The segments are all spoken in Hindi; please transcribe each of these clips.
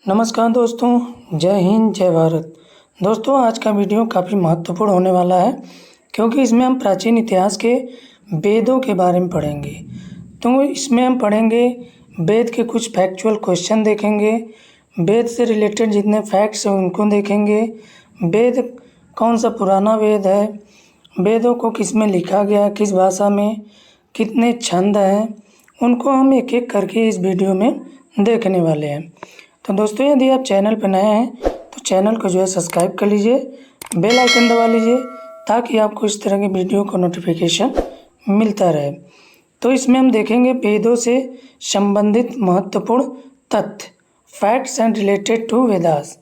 नमस्कार दोस्तों, जय हिंद जय भारत। दोस्तों, आज का वीडियो काफ़ी महत्वपूर्ण होने वाला है क्योंकि इसमें हम प्राचीन इतिहास के वेदों के बारे में पढ़ेंगे। तो इसमें हम पढ़ेंगे वेद के कुछ फैक्चुअल क्वेश्चन देखेंगे, वेद से रिलेटेड जितने फैक्ट्स हैं उनको देखेंगे, वेद कौन सा पुराना वेद है, वेदों को किस में लिखा गया, किस भाषा में, कितने छंद हैं, उनको हम एक एक करके इस वीडियो में देखने वाले हैं। तो दोस्तों, यदि आप चैनल पर नए हैं तो चैनल को जो है सब्सक्राइब कर लीजिए, बेल आइकन दबा लीजिए ताकि आपको इस तरह के वीडियो का नोटिफिकेशन मिलता रहे। तो इसमें हम देखेंगे वेदों से संबंधित महत्वपूर्ण तथ्य, facts and related to Vedas.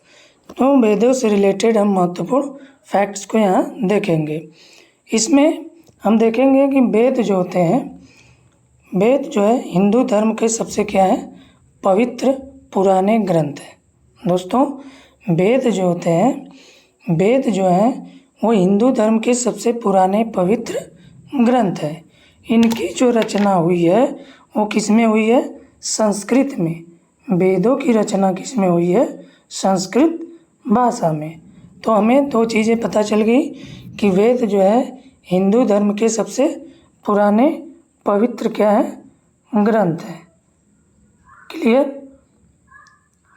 तो वेदों से रिलेटेड हम महत्वपूर्ण फैक्ट्स को यहाँ देखेंगे। इसमें हम देखेंगे कि वेद जो होते हैं, वेद जो है हिंदू धर्म के सबसे क्या है, पवित्र पुराने ग्रंथ हैं। दोस्तों, वेद जो होते हैं, वेद जो हैं वो हिंदू धर्म के सबसे पुराने पवित्र ग्रंथ हैं। इनकी जो रचना हुई है वो किस में हुई है, संस्कृत में। वेदों की रचना किस में हुई है, संस्कृत भाषा में। तो हमें दो चीज़ें पता चल गई कि वेद जो है हिंदू धर्म के सबसे पुराने पवित्र क्या है, ग्रंथ है। क्लियर?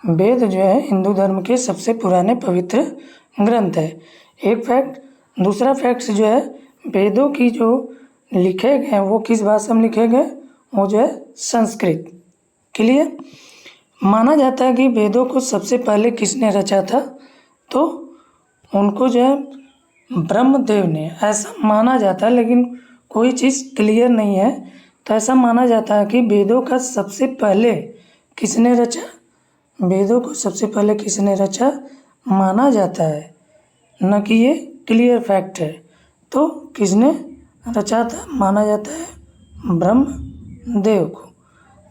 वेद जो है हिंदू धर्म के सबसे पुराने पवित्र ग्रंथ है, एक फैक्ट। दूसरा फैक्ट जो है, वेदों की जो लिखे गए हैं वो किस भाषा में लिखे गए, वो जो है संस्कृत। क्लियर? माना जाता है कि वेदों को सबसे पहले किसने रचा था, तो उनको जो है ब्रह्मदेव ने, ऐसा माना जाता है, लेकिन कोई चीज़ क्लियर नहीं है। तो ऐसा माना जाता है कि वेदों का सबसे पहले किसने रचा, वेदों को सबसे पहले किसने रचा माना जाता है, न कि ये क्लियर फैक्ट है। तो किसने रचा था, माना जाता है ब्रह्मदेव को।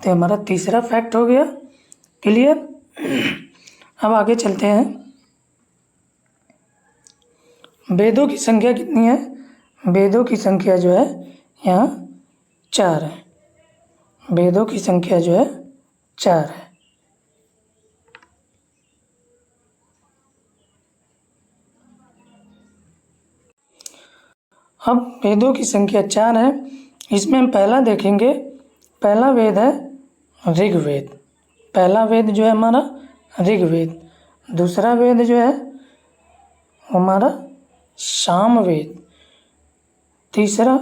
तो हमारा तीसरा फैक्ट हो गया। क्लियर? अब आगे चलते हैं। वेदों की संख्या कितनी है, वेदों की संख्या जो है यहाँ 4 है। वेदों की संख्या जो है 4 है। अब वेदों की संख्या 4 है। इसमें हम पहला देखेंगे, पहला वेद है ऋग्वेद। पहला वेद जो है हमारा ऋग्वेद। दूसरा वेद जो है हमारा सामवेद। तीसरा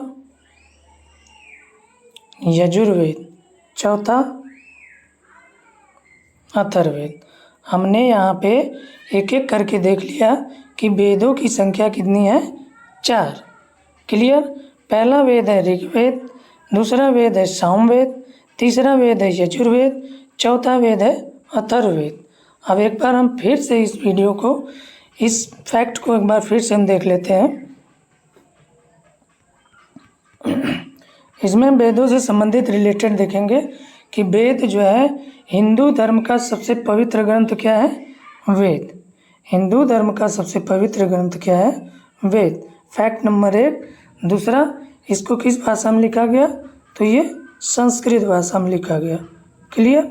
यजुर्वेद। चौथा अथर्ववेद। हमने यहाँ पे एक एक करके देख लिया कि वेदों की संख्या कितनी है, 4। क्लियर? पहला वेद है ऋग्वेद, दूसरा वेद है सामवेद, तीसरा वेद है यजुर्वेद, चौथा वेद है अथर्ववेद। अब एक बार हम फिर से इस वीडियो को, इस फैक्ट को एक बार फिर से हम देख लेते हैं। इसमें वेदों से संबंधित रिलेटेड देखेंगे कि वेद जो है हिंदू धर्म का सबसे पवित्र ग्रंथ क्या है, वेद। हिंदू धर्म का सबसे पवित्र ग्रंथ क्या है, वेद। Fact number 1। दूसरा, इसको किस भाषा में लिखा गया, तो ये संस्कृत भाषा में लिखा गया। क्लियर?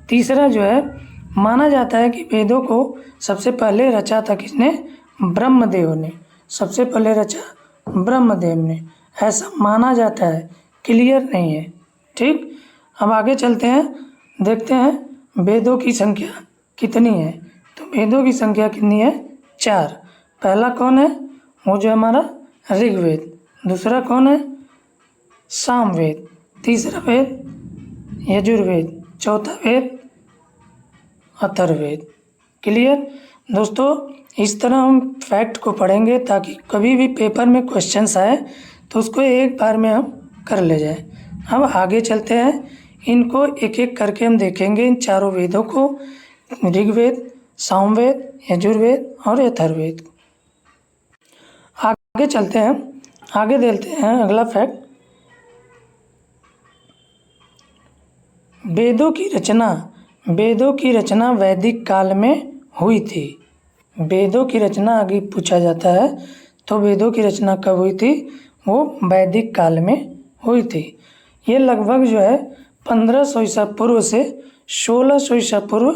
तीसरा जो है, माना जाता है कि वेदों को सबसे पहले रचा था किसने, ब्रह्मदेव ने। सबसे पहले रचा ब्रह्मदेव ने, ऐसा माना जाता है, क्लियर नहीं है। ठीक? अब आगे चलते हैं, देखते हैं वेदों की संख्या कितनी है। तो वेदों की संख्या कितनी है, 4। पहला कौन है, वो जो हमारा ऋग्वेद। दूसरा कौन है, सामवेद। तीसरा वेद यजुर्वेद। चौथा वेद अथर्ववेद। क्लियर? दोस्तों, इस तरह हम फैक्ट को पढ़ेंगे ताकि कभी भी पेपर में क्वेश्चंस आए तो उसको एक बार में हम कर ले जाए। अब आगे चलते हैं, इनको एक एक करके हम देखेंगे, इन चारों वेदों को, ऋग्वेद, सामवेद, यजुर्वेद और अथर्ववेद। आगे चलते हैं, आगे देखते हैं अगला फैक्ट। वेदों की रचना वैदिक काल में हुई थी। वेदों की रचना आगे पूछा जाता है, तो वेदों की रचना कब हुई थी, वो वैदिक काल में हुई थी। ये लगभग जो है 1500 ईसा पूर्व से 1600 ईसा पूर्व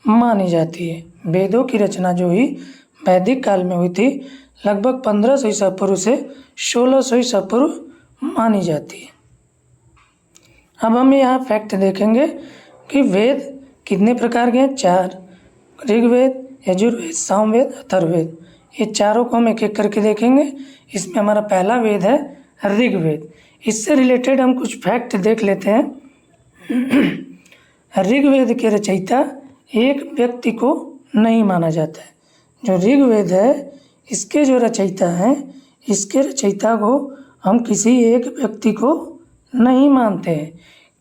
मानी जाती है। वेदों की रचना जो हुई वैदिक काल में हुई थी, लगभग 1500 ईसा पूर्व से 1600 ईसा पूर्व मानी जाती है। अब हम यहाँ फैक्ट देखेंगे कि वेद कितने प्रकार के हैं। 4, ऋग्वेद, यजुर्वेद, सामवेद, अथर्ववेद। ये चारों को हम एक एक करके देखेंगे। इसमें हमारा पहला वेद है ऋग्वेद। इससे रिलेटेड हम कुछ फैक्ट देख लेते हैं। ऋग्वेद के रचयिता एक व्यक्ति को नहीं माना जाता है। जो ऋग्वेद है, इसके जो रचयिता हैं, इसके रचयिता को हम किसी एक व्यक्ति को नहीं मानते हैं,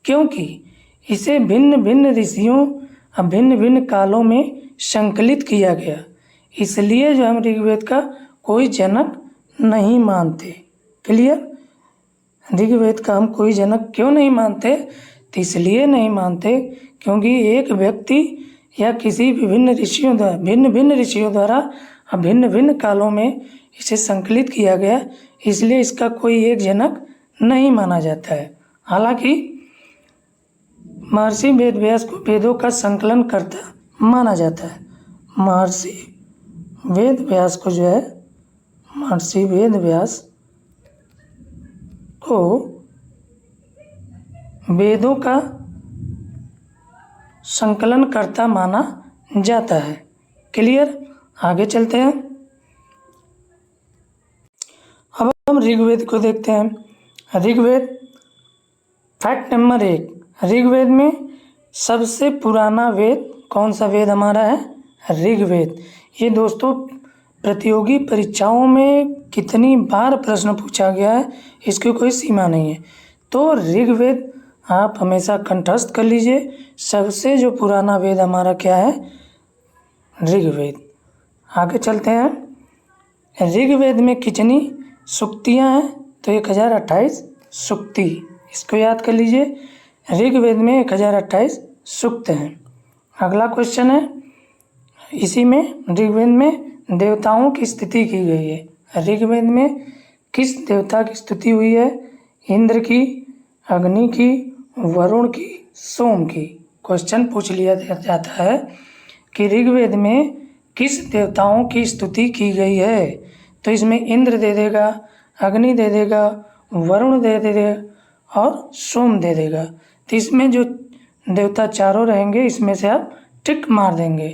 क्योंकि इसे भिन्न भिन्न ऋषियों और भिन्न भिन्न कालों में संकलित किया गया। इसलिए जो हम ऋग्वेद का कोई जनक नहीं मानते। क्लियर? ऋग्वेद का हम कोई जनक क्यों नहीं मानते? तो इसलिए नहीं मानते क्योंकि एक व्यक्ति या किसी भिन्न भिन्न ऋषियों द्वारा और भिन्न भिन्न कालों में इसे संकलित किया गया, इसलिए इसका कोई एक जनक नहीं माना जाता है। हालांकि महर्षि वेदव्यास को वेदों का संकलन करता माना जाता है। महर्षि वेदव्यास को जो है, महर्षि वेदव्यास को वेदों का संकलन करता माना जाता है। क्लियर? आगे चलते हैं। अब हम ऋग्वेद को देखते हैं। ऋग्वेद फैक्ट नंबर 1, ऋग्वेद में सबसे पुराना वेद कौन सा वेद हमारा है? ऋग्वेद। ये दोस्तों प्रतियोगी परीक्षाओं में कितनी बार प्रश्न पूछा गया है, इसकी कोई सीमा नहीं है। तो ऋग्वेद आप हमेशा कंठस्थ कर लीजिए। सबसे जो पुराना वेद हमारा क्या है? ऋग्वेद। आगे चलते हैं। ऋग्वेद में कितनी सूक्तियाँ हैं? तो 1028 सूक्ति। इसको याद कर लीजिए। ऋग्वेद में 1028 सूक्त हैं। अगला क्वेश्चन है, इसी में ऋग्वेद में देवताओं की स्तुति की गई है। ऋग्वेद में किस देवता की स्तुति हुई है? इंद्र की, अग्नि की, वरुण की, सोम की। क्वेश्चन पूछ लिया जाता है कि ऋग्वेद में किस देवताओं की स्तुति की गई है, तो इसमें इंद्र दे देगा, अग्नि दे देगा, वरुण दे देगा और सोम दे देगा। तो इसमें जो देवता चारों रहेंगे, इसमें से आप टिक मार देंगे।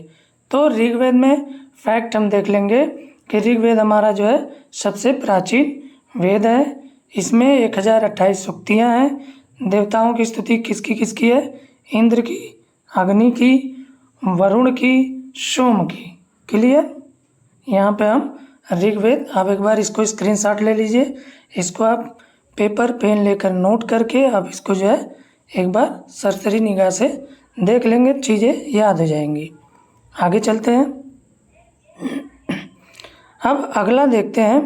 तो ऋग्वेद में फैक्ट हम देख लेंगे कि ऋग्वेद हमारा जो है सबसे प्राचीन वेद है। इसमें 1028 सूक्तियाँ हैं। देवताओं की स्तुति किसकी है? इंद्र की, अग्नि की, वरुण की, सोम की। क्लियर? यहाँ पे हम ऋग्वेद, आप एक बार इसको स्क्रीनशॉट ले लीजिए। इसको आप पेपर पेन लेकर नोट करके आप इसको जो है एक बार सरसरी निगाह से देख लेंगे, चीज़ें याद हो जाएंगी। आगे चलते हैं। अब अगला देखते हैं।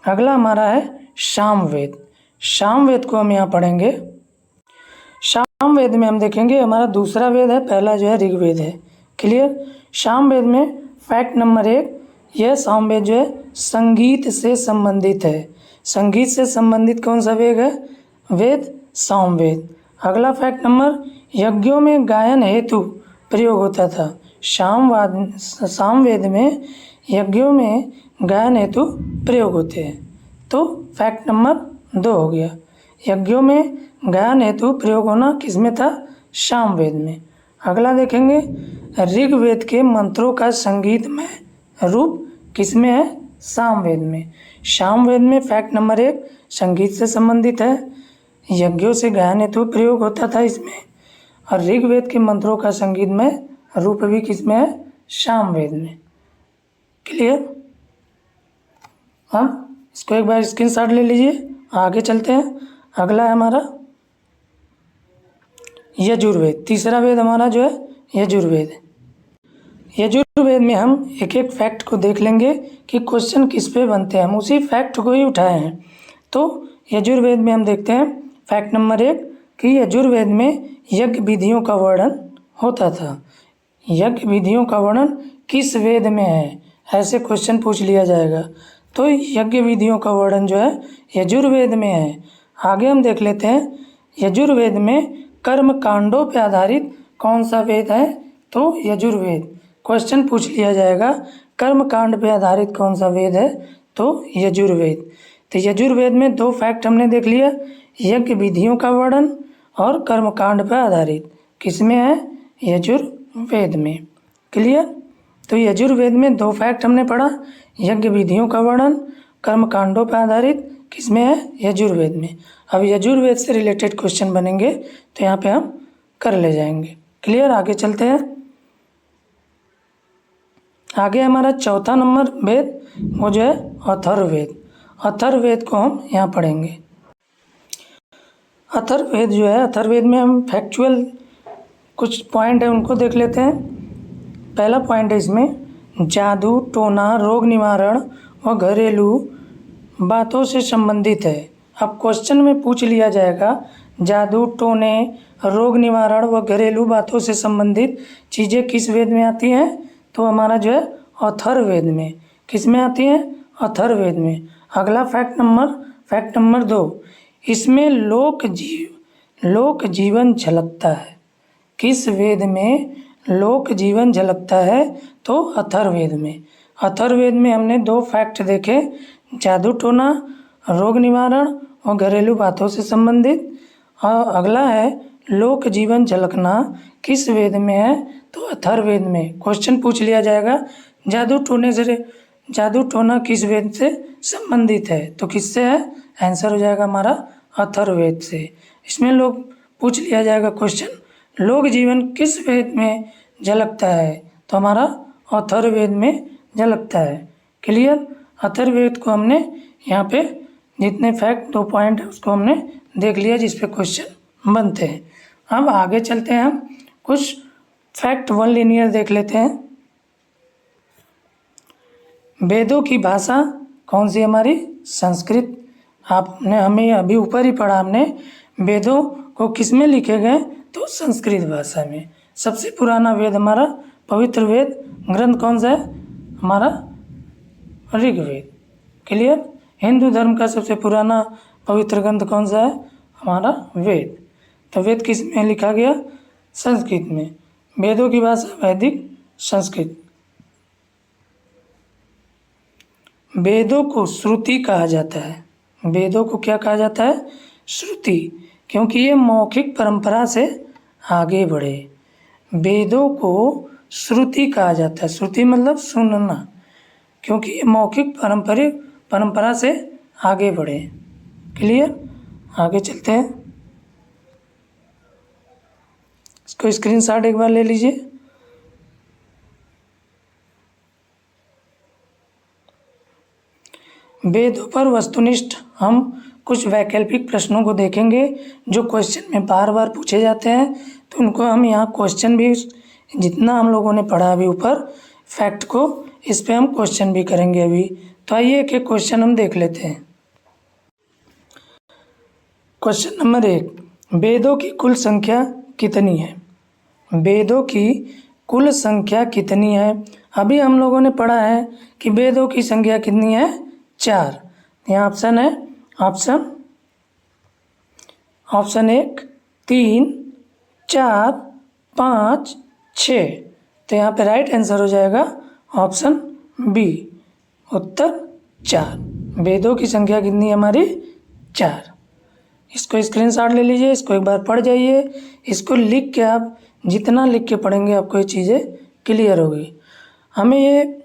अगला हमारा है सामवेद। सामवेद को हम यहाँ पढ़ेंगे। सामवेद में हम देखेंगे हमारा दूसरा वेद है, पहला जो है ऋग्वेद है। क्लियर? सामवेद में फैक्ट नंबर 1, यह सामवेद जो है संगीत से संबंधित है। संगीत से संबंधित कौन सा वेद है? वेद सामवेद। अगला फैक्ट नंबर, यज्ञों में गायन हेतु प्रयोग होता था। सामवेद में यज्ञों में गायन हेतु प्रयोग होते हैं। तो फैक्ट नंबर 2 हो गया। यज्ञों में गायन हेतु प्रयोग होना किसमें था? सामवेद में। अगला देखेंगे, ऋग्वेद के मंत्रों का संगीतमय रूप किसमें है? सामवेद में। सामवेद में फैक्ट नंबर 1 संगीत से संबंधित है, यज्ञों से गायन हेतु प्रयोग होता था इसमें, और ऋग्वेद के मंत्रों का संगीतमय रूप भी किसमें है? सामवेद में। क्लियर? हम इसको एक बार स्क्रीनशॉट ले लीजिए। आगे चलते हैं। अगला है हमारा यजुर्वेद। तीसरा वेद हमारा जो है यजुर्वेद। यजुर्वेद में हम एक एक फैक्ट को देख लेंगे कि क्वेश्चन किस पे बनते हैं। हम उसी फैक्ट को ही उठाए हैं। तो यजुर्वेद में हम देखते हैं फैक्ट नंबर 1 कि यजुर्वेद में यज्ञ विधियों का वर्णन होता था। यज्ञ विधियों का वर्णन किस वेद में है, ऐसे क्वेश्चन पूछ लिया जाएगा। तो यज्ञ विधियों का वर्णन जो है यजुर्वेद में है। आगे हम देख लेते हैं, यजुर्वेद में कर्म कांडों पर आधारित कौन सा वेद है? तो यजुर्वेद। क्वेश्चन पूछ लिया जाएगा कर्म कांड पे आधारित कौन सा वेद है, तो यजुर्वेद। तो यजुर्वेद में 2 फैक्ट हमने देख लिया, यज्ञ विधियों का वर्णन और कर्म कांड पर आधारित। किसमें है? यजुर्वेद में। क्लियर? तो यजुर्वेद में 2 फैक्ट हमने पढ़ा, यज्ञ विधियों का वर्णन, कर्म कांडों पर आधारित। किसमें है? यजुर्वेद में। अब यजुर्वेद से रिलेटेड क्वेश्चन बनेंगे तो यहाँ पे हम कर ले जाएंगे। क्लियर? आगे चलते हैं। आगे हमारा चौथा नंबर वेद वो जो है अथर्ववेद। अथर्ववेद को हम यहाँ पढ़ेंगे। अथर्ववेद जो है, अथर्ववेद में हम फैक्चुअल कुछ पॉइंट है उनको देख लेते हैं। पहला पॉइंट है इसमें, जादू टोना रोग निवारण व घरेलू बातों से संबंधित है। अब क्वेश्चन में पूछ लिया जाएगा जादू टोने रोग निवारण व घरेलू बातों से संबंधित चीज़ें किस वेद में आती हैं, तो हमारा जो है अथर्ववेद में। किस में आती हैं? अथर्ववेद में। अगला फैक्ट नंबर 2, इसमें लोक जीवन झलकता है। किस वेद में लोक जीवन झलकता है, तो अथर्ववेद में। अथर्ववेद में हमने 2 फैक्ट देखे, जादू टोना रोग निवारण और घरेलू बातों से संबंधित। और अगला है लोक जीवन झलकना किस वेद में है, तो अथर्ववेद में। क्वेश्चन पूछ लिया जाएगा जादू टोना किस वेद से संबंधित है, तो किससे है? आंसर हो जाएगा हमारा अथर्ववेद से। इसमें लोग पूछ लिया जाएगा क्वेश्चन लोक जीवन किस वेद में झलकता है, तो हमारा अथर्ववेद में झलकता है। क्लियर? अथर्ववेद को हमने यहाँ पे जितने फैक्ट 2 पॉइंट है उसको हमने देख लिया जिस पे क्वेश्चन बनते हैं। अब आगे चलते हैं, हम कुछ फैक्ट 1 लीनियर देख लेते हैं। वेदों की भाषा कौन सी? हमारी संस्कृत। आपने हमें अभी ऊपर ही पढ़ा हमने, वेदों को किस में लिखे गए, तो संस्कृत भाषा में। सबसे पुराना वेद हमारा पवित्र वेद ग्रंथ कौन सा है? हमारा ऋग्वेद। क्लियर? हिंदू धर्म का सबसे पुराना पवित्र ग्रंथ कौन सा है? हमारा वेद। तो वेद किस में लिखा गया? संस्कृत में। वेदों की भाषा वैदिक संस्कृत। वेदों को श्रुति कहा जाता है। वेदों को क्या कहा जाता है? श्रुति, क्योंकि ये मौखिक परंपरा से आगे बढ़े। वेदों को श्रुति कहा जाता है। श्रुति मतलब सुनना, क्योंकि ये मौखिक परंपरा से आगे बढ़े। क्लियर? आगे चलते हैं। इसको स्क्रीनशॉट एक बार ले लीजिए। वेदों पर वस्तुनिष्ठ हम कुछ वैकल्पिक प्रश्नों को देखेंगे जो क्वेश्चन में बार बार पूछे जाते हैं, तो उनको हम यहाँ क्वेश्चन भी जितना हम लोगों ने पढ़ा अभी ऊपर फैक्ट को, इस पे हम क्वेश्चन भी करेंगे अभी। तो आइए एक एक क्वेश्चन हम देख लेते हैं। क्वेश्चन नंबर 1, वेदों की कुल संख्या कितनी है? वेदों की कुल संख्या कितनी है? अभी हम लोगों ने पढ़ा है कि वेदों की संख्या कितनी है? 4। यहाँ ऑप्शन है, ऑप्शन 1 3 4 5 6। तो यहाँ पे राइट आंसर हो जाएगा ऑप्शन बी, उत्तर 4। वेदों की संख्या कितनी है हमारी? 4। इसको स्क्रीनशॉट ले लीजिए, इसको एक बार पढ़ जाइए। इसको लिख के आप जितना लिख के पढ़ेंगे आपको ये चीज़ें क्लियर होगी। हमें ये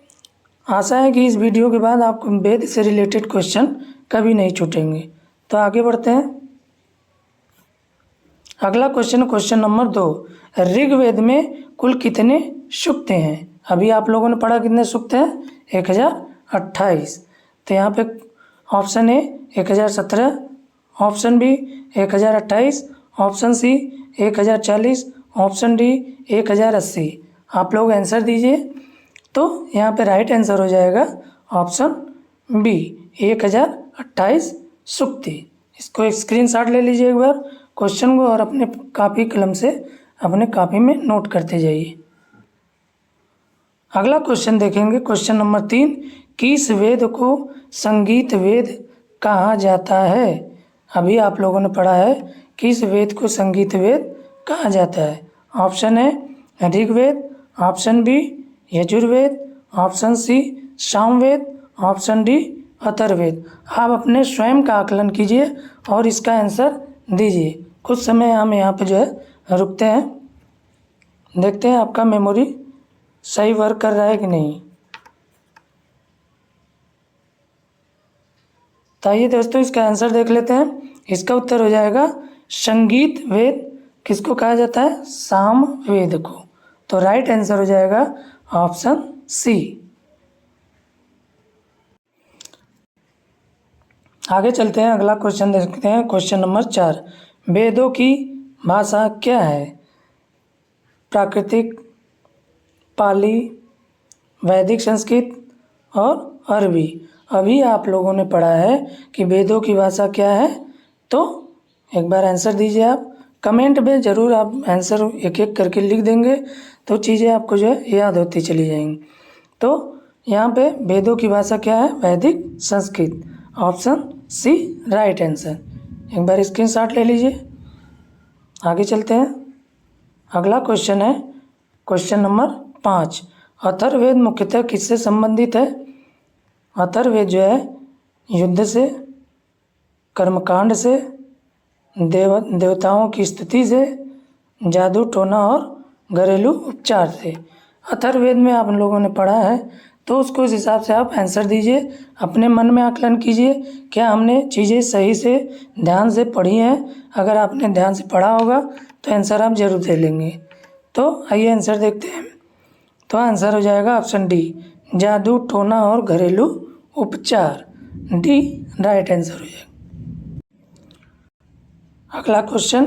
आशा है कि इस वीडियो के बाद आपको वेद से रिलेटेड क्वेश्चन कभी नहीं छूटेंगे। तो आगे बढ़ते हैं। अगला क्वेश्चन नंबर 2, ऋग्वेद में कुल कितने सूक्त हैं? अभी आप लोगों ने पढ़ा कितने सूक्त हैं? 1028। तो यहाँ पे option A 1017, option B 1028, option C 1040, option D 1080। आप लोग आंसर दीजिए। तो यहाँ पे राइट आंसर हो जाएगा ऑप्शन बी 1028 सूक्ति। इसको एक स्क्रीनशॉट ले लीजिए एक बार क्वेश्चन को और अपने कापी कलम से अपने कापी में नोट करते जाइए। अगला क्वेश्चन देखेंगे, क्वेश्चन नंबर 3, किस वेद को संगीत वेद कहा जाता है? अभी आप लोगों ने पढ़ा है किस वेद को संगीत वेद कहा जाता है। ऑप्शन है Rigveda, option B Yajurveda, option C Samaveda, option D Atharvaveda. आप अपने स्वयं का आकलन कीजिए और इसका आंसर दीजिए। कुछ समय हम यहाँ पे जो है रुकते हैं, देखते हैं आपका मेमोरी सही वर्क कर रहा है कि नहीं। तो आइए दोस्तों इसका आंसर देख लेते हैं। इसका उत्तर हो जाएगा संगीत वेद। किसको कहा जाता है? साम वेद को। तो राइट आंसर हो जाएगा ऑप्शन सी। आगे चलते हैं, अगला क्वेश्चन देखते हैं। क्वेश्चन नंबर 4, वेदों की भाषा क्या है? प्राकृतिक, पाली, वैदिक संस्कृत और अरबी। अभी आप लोगों ने पढ़ा है कि वेदों की भाषा क्या है, तो एक बार आंसर दीजिए। आप कमेंट में ज़रूर आप आंसर एक एक करके लिख देंगे तो चीज़ें आपको जो है याद होती चली जाएंगी। तो यहाँ पे वेदों की भाषा क्या है? Vedic Sanskrit. Option C right answer. एक बार स्क्रीनशॉट ले लीजिए। आगे चलते हैं, अगला क्वेश्चन है क्वेश्चन नंबर 5, अथर्ववेद मुख्यतः किससे संबंधित है? अथर्ववेद जो है युद्ध से, कर्मकांड से, देवताओं की स्तुति से, जादू टोना और घरेलू उपचार से। अथर्ववेद में आप लोगों ने पढ़ा है तो उसको उस हिसाब से आप आंसर दीजिए। अपने मन में आकलन कीजिए, क्या हमने चीज़ें सही से ध्यान से पढ़ी हैं? अगर आपने ध्यान से पढ़ा होगा तो आंसर आप जरूर दे लेंगे। तो आइए आंसर देखते हैं। तो आंसर हो जाएगा ऑप्शन डी, जादू टोना और घरेलू उपचार। डी राइट आंसर हो जाएगा। अगला क्वेश्चन,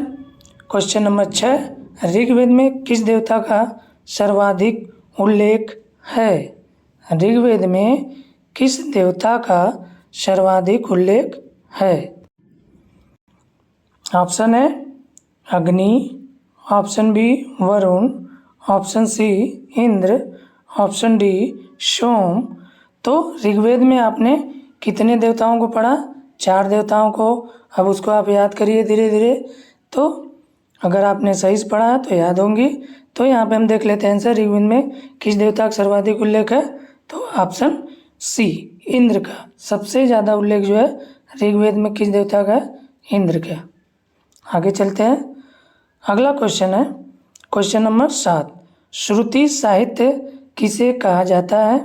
क्वेश्चन नंबर 6, ऋग्वेद में किस देवता का सर्वाधिक उल्लेख है? ऋग्वेद में किस देवता का सर्वाधिक उल्लेख है? ऑप्शन है Agni, option B Varuna, option C Indra, option D Soma. तो ऋग्वेद में आपने कितने देवताओं को पढ़ा? 4 देवताओं को। अब उसको आप याद करिए धीरे धीरे। तो अगर आपने सही से पढ़ा है तो याद होंगी। तो यहाँ पे हम देख लेते हैं आंसर, ऋग्वेद में किस देवता का सर्वाधिक उल्लेख है? तो ऑप्शन सी इंद्र का। सबसे ज़्यादा उल्लेख जो है ऋग्वेद में किस देवता का है? इंद्र का। आगे चलते हैं, अगला क्वेश्चन है क्वेश्चन नंबर 7, श्रुति साहित्य किसे कहा जाता है?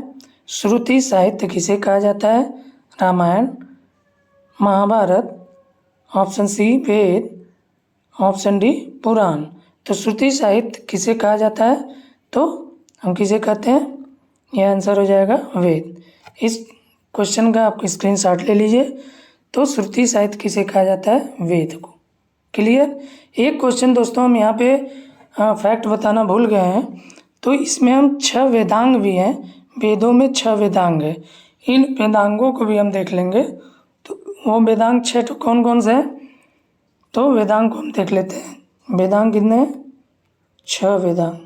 श्रुति साहित्य किसे कहा जाता है? रामायण, महाभारत, ऑप्शन सी वेद, ऑप्शन डी पुराण। तो श्रुति साहित्य किसे कहा जाता है? तो हम किसे कहते हैं? यह आंसर हो जाएगा वेद। इस क्वेश्चन का आप स्क्रीनशॉट ले लीजिए। तो श्रुति साहित्य किसे कहा जाता है? वेद को। क्लियर? एक क्वेश्चन दोस्तों हम यहाँ पे फैक्ट बताना भूल गए हैं। तो इसमें हम 6 वेदांग भी हैं। वेदों में 6 वेदांग है। इन वेदांगों को भी हम देख लेंगे। तो वो वेदांग 6 तो कौन कौन से हैं? तो वेदांग को हम देख लेते हैं। वेदांग कितने हैं? 6 वेदांग।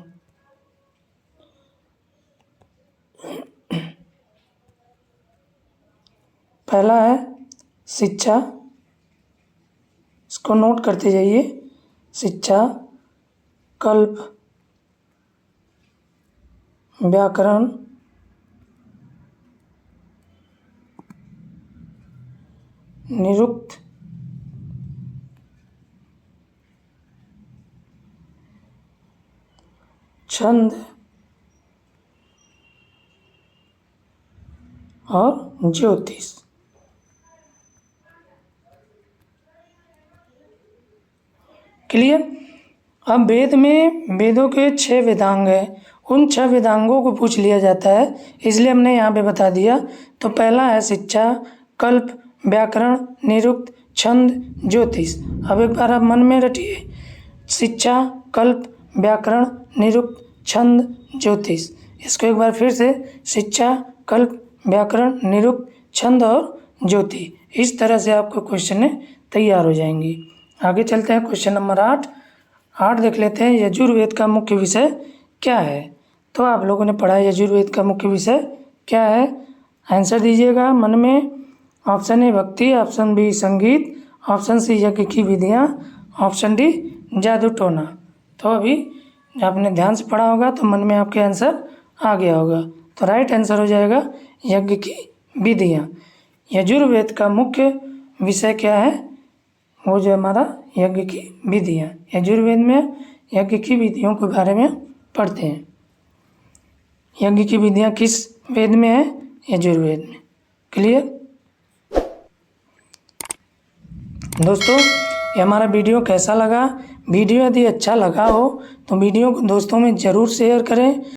पहला है शिक्षा, इसको नोट करते जाइए। शिक्षा, कल्प, व्याकरण, निरुक्त, छंद और ज्योतिष। क्लियर? अब वेद में वेदों के 6 वेदांग हैं। उन 6 वेदांगों को पूछ लिया जाता है, इसलिए हमने यहाँ पे बता दिया। तो पहला है शिक्षा, कल्प, व्याकरण, निरुक्त, छंद, ज्योतिष। अब एक बार आप मन में रटिए, शिक्षा, कल्प, व्याकरण, निरुक्त, छंद, ज्योतिष। इसको एक बार फिर से, शिक्षा, कल्प, व्याकरण, निरुक्त, छंद और ज्योति। इस तरह से आपको क्वेश्चन तैयार हो जाएंगी। आगे चलते हैं, क्वेश्चन नंबर 8 देख लेते हैं। यजुर्वेद का मुख्य विषय क्या है? तो आप लोगों ने पढ़ा है यजुर्वेद का मुख्य विषय क्या है? आंसर दीजिएगा मन में। ऑप्शन ए भक्ति, ऑप्शन बी संगीत, ऑप्शन सी यज्ञ की विधियाँ, ऑप्शन डी जादू टोना। तो अभी आपने ध्यान से पढ़ा होगा तो मन में आपके आंसर आ गया होगा। तो राइट आंसर हो जाएगा यज्ञ की विधियाँ। यजुर्वेद का मुख्य विषय क्या है? वो जो हमारा यज्ञ की विधियाँ। यजुर्वेद में यज्ञ की विधियों के बारे में पढ़ते हैं। यज्ञ की विधियाँ किस वेद में है? यजुर्वेद में। क्लियर दोस्तों, ये हमारा वीडियो कैसा लगा? वीडियो यदि अच्छा लगा हो तो वीडियो को दोस्तों में ज़रूर शेयर करें।